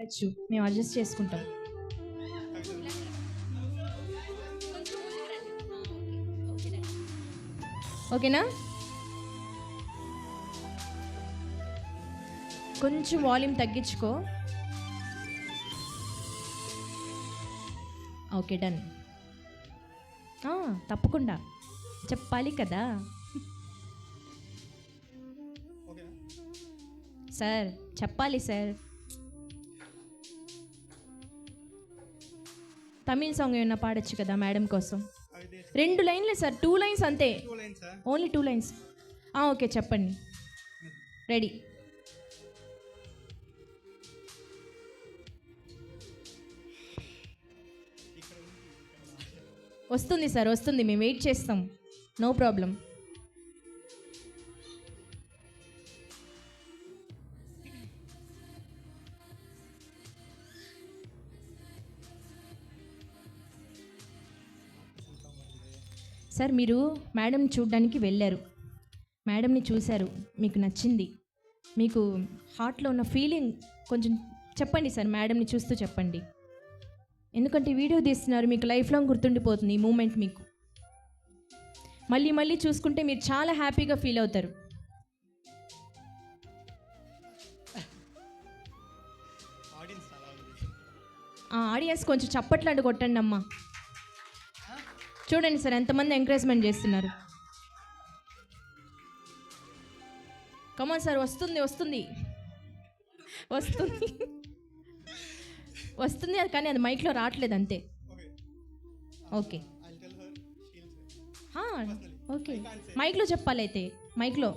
పాడచ్చు, మేము అడ్జస్ట్ చేసుకుంటాం. ఓకేనా? కొంచెం వాల్యూమ్ తగ్గించుకో. Okay, done. తప్పకుండా చెప్పాలి కదా సార్, చెప్పాలి సార్. తమిళ్ సాంగ్ ఏమన్నా పాడొచ్చు కదా మేడం కోసం. 2 లైన్లే సార్, 2 లైన్స్ అంతే, ఓన్లీ 2 లైన్స్. ఓకే, చెప్పండి. రెడీ. వస్తుంది సార్, వస్తుంది, మేము వెయిట్ చేస్తాం, నో ప్రాబ్లం. సార్, మీరు మేడంని చూడడానికి వెళ్ళారు, మేడంని చూశారు, మీకు నచ్చింది, మీకు హార్ట్లో ఉన్న ఫీలింగ్ కొంచెం చెప్పండి సార్, మేడంని చూస్తూ చెప్పండి. ఎందుకంటే వీడియో తీస్తున్నారు, మీకు లైఫ్ లాంగ్ గుర్తుండిపోతుంది ఈ మూమెంట్. మీకు మళ్ళీ మళ్ళీ చూసుకుంటే మీరు చాలా హ్యాపీగా ఫీల్ అవుతారు. ఆడియన్స్ కొంచెం చప్పట్లు కొట్టండి అమ్మా. చూడండి సార్, ఎంతమంది ఎంకరేజ్మెంట్ చేస్తున్నారు. కమాన్ సార్, వస్తుంది వస్తుంది వస్తుంది వస్తుంది, అది కానీ అది మైక్లో రావట్లేదు అంతే. ఓకే ఓకే, మైక్లో చెప్పాలి అయితే, మైక్లో.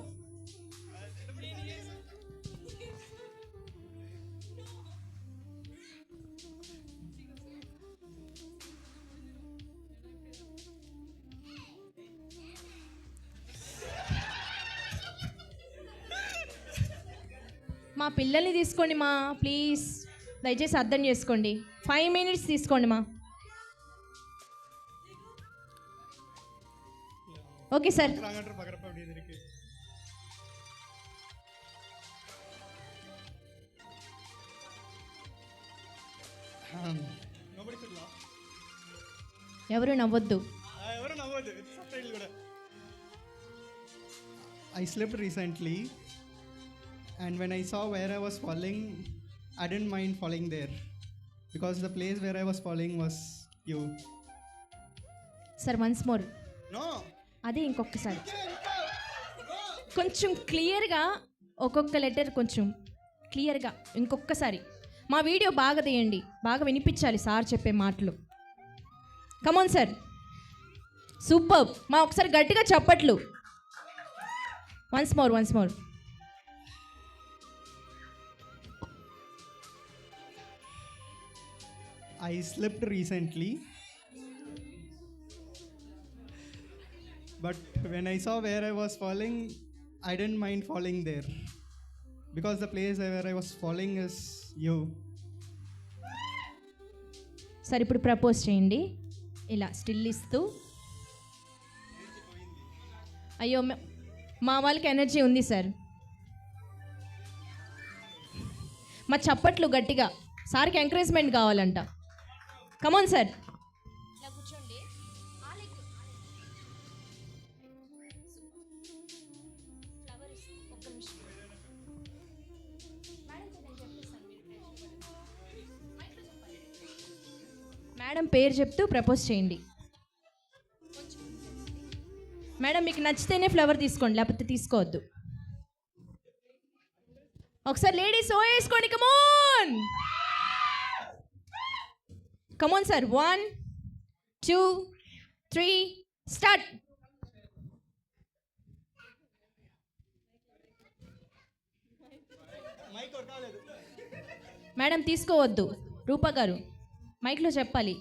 మా పిల్లల్ని తీసుకోండి మా, ప్లీజ్ దయచేసి అర్థం చేసుకోండి. 5 minutes తీసుకోండి మా. Okay sir. ఎవరు నవ్వొద్దు. I slept recently, and when I saw where I was falling, I didn't mind falling there because the place where I was falling was you. Sir, once more. No. అదే ఇంకొకసారి కొంచెం క్లియర్గా, ఒక్కొక్క letter కొంచెం క్లియర్గా ఇంకొకసారి. మా వీడియో బాగా తీయండి, బాగా వినిపించాలి సార్ చెప్పే మాటలు. Come on sir, super. మా ఒకసారి గట్టిగా చప్పట్లు. Once more, once more. I slept recently, but when I saw where I was falling, I didn't mind falling there because the place where I was falling is you. Sir, ఇప్పుడు propose చేయండి, ఇలా still ఇస్తూ. అయ్యో, మా వాళ్ళకి energy ఉంది sir. మా చప్పట్లు గట్టిగా, సార్కి ఎంకరేజ్మెంట్ కావాలంట. Come on sir. మేడం పేరు చెప్తూ ప్రపోజ్ చేయండి. మేడం, మీకు నచ్చితేనే ఫ్లవర్ తీసుకోండి, లేకపోతే తీసుకోవద్దు. ఒకసారి లేడీస్ ఓ వేసుకోండి. Come on come on sir. 1 2 3 start. Madam తీసుకోవద్దు, రూపా గారు మైక్లో చెప్పాలి.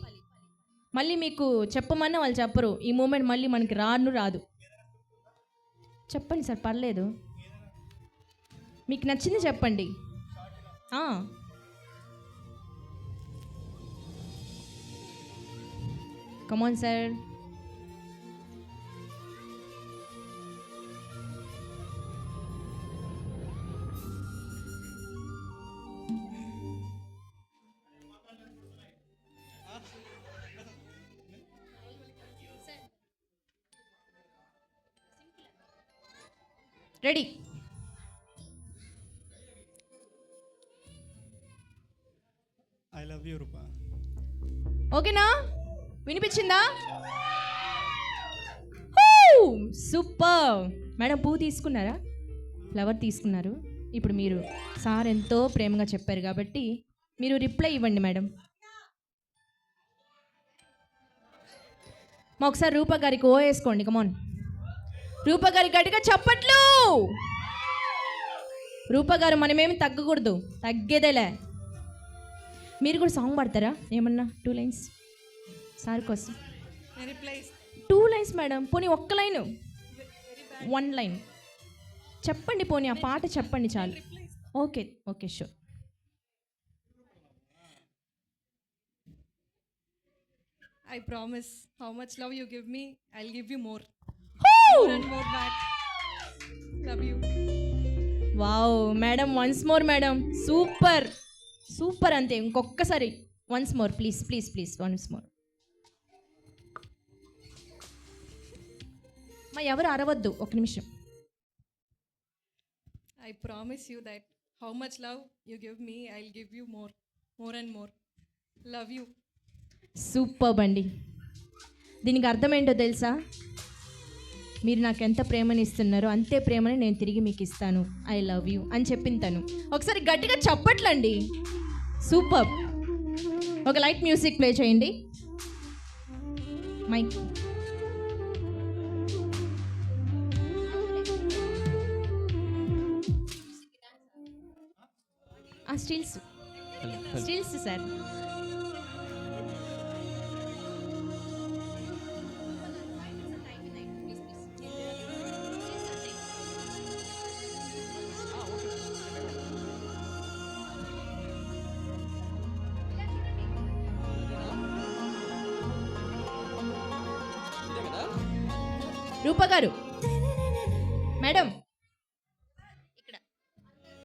మళ్ళీ మీకు చెప్పమన్నా వాళ్ళు చెప్పరు. ఈ మూమెంట్ మళ్ళీ మనకి రాదు. చెప్పండి సార్, పర్లేదు, మీకు నచ్చింది చెప్పండి. Come on sir. Ready. I love you, Rupa. ఓకేనా? వినిపించిందా? సూపర్. మేడం పువ్వు తీసుకున్నారా? ఫ్లవర్ తీసుకున్నారు. ఇప్పుడు మీరు సార్ ఎంతో ప్రేమగా చెప్పారు కాబట్టి మీరు రిప్లై ఇవ్వండి మేడం. మా ఒకసారి రూపా గారికి ఓ వేసుకోండి. కమాన్ రూపా గారి గట్టిగా చప్పట్లు. రూపా గారు మనమేమి తగ్గకూడదు, తగ్గేదేలే. మీరు కూడా సాంగ్ పాడతారా ఏమన్నా? 2 లైన్స్ సార్ కోసం. 2 లైన్స్ మేడం, పోనీ ఒక్క లైన్, 1 లైన్ చెప్పండి. పోనీ ఆ పాట చెప్పండి చాలు. Okay okay sure. I promise how much love you give me, I'll give you more. Woo! More and more back. Love you. Wow madam, once more madam. Super super. అంతే, ఇంకొక్కసారి once more please please please, once more. మా ఎవరు అరవద్దు, ఒక నిమిషం. I promise you that how much love you give me, I'll give you more. More and more. Love you. Super అండి. దీనికి అర్థం ఏంటో తెలుసా? మీరు నాకు ఎంత ప్రేమని ఇస్తున్నారో అంతే ప్రేమని నేను తిరిగి మీకు ఇస్తాను. ఐ లవ్ యూ అని చెప్పింది తను. ఒకసారి గట్టిగా చప్పట్లండి. సూపర్. ఒక లైట్ మ్యూజిక్ ప్లే చేయండి. Mike stills stills sir. Rupa గారు మేడం